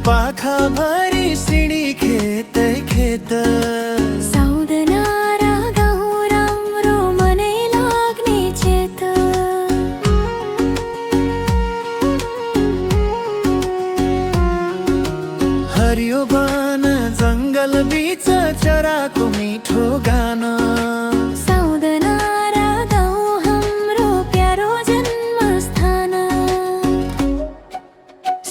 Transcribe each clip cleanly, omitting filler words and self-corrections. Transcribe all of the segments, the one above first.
पाखा भरी सिँडी खेतै खेत साउदना र गाउँ राम्रो मनै लाग्ने चेत हरियो वन जङ्गल बीच चराको मिठो गाना साउदना र गाउँ हाम्रो प्यारो जन्मस्थान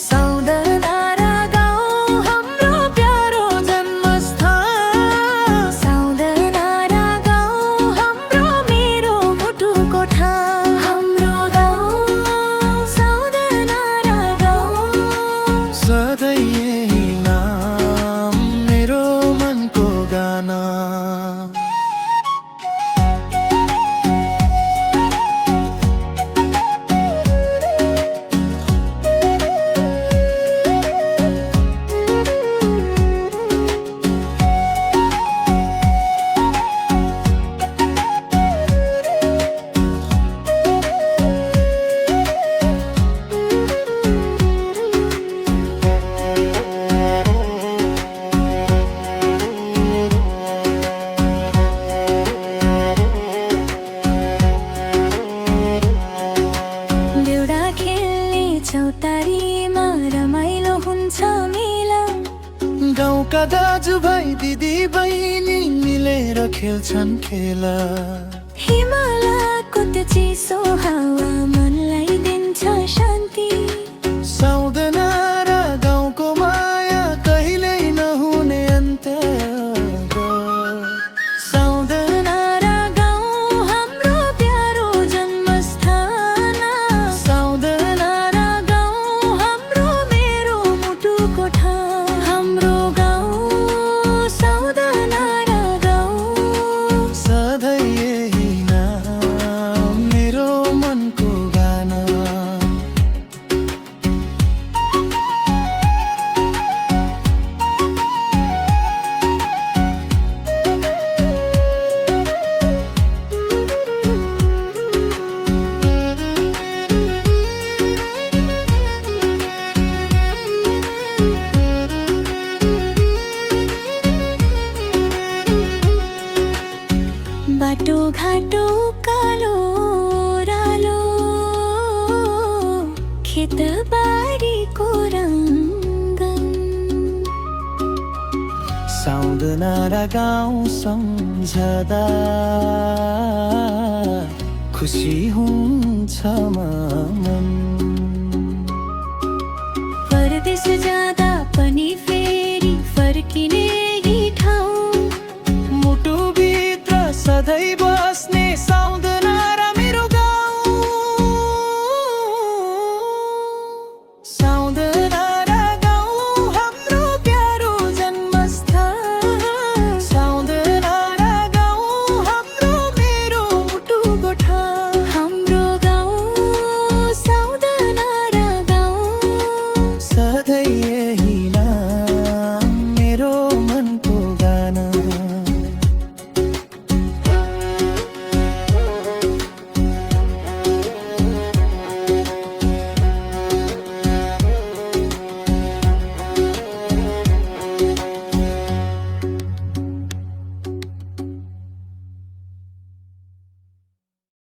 साउदना र गाउँ हाम्रो प्यारो जन्मस्थान साउदना र गाउँ हाम्रो मेरो मुटुको ठाउँ हाम्रो गाउँ साउदना र गाउँ सधैँ यही नाम मेरो मनको गाना चौतारीमा रमाइलो हुन्छ मेला गाउँका दाजुभाइ दिदी बहिनी मिलेर खेल्छन् खेला हिमालयको त्यो चिसो हावा मनलाई दिन्छ शान्ति साउदना र गाउँको माया कहिल्यै नहुने अन्त साउदना र गाउँ हाम्रो प्यारो जन्मस्थान साउदना र गाउँ हाम्रो मेरो मुटुको ठाउँ हाम्रो गाउँ साउदना र गाउँ सधैँ यही नाम मेरो मनको गाना बाटो घाटो कालो ओह्रालो खेतबारीको रङ्गन साउदना र गाउँ सम्झदा खुसी हुन्छ मन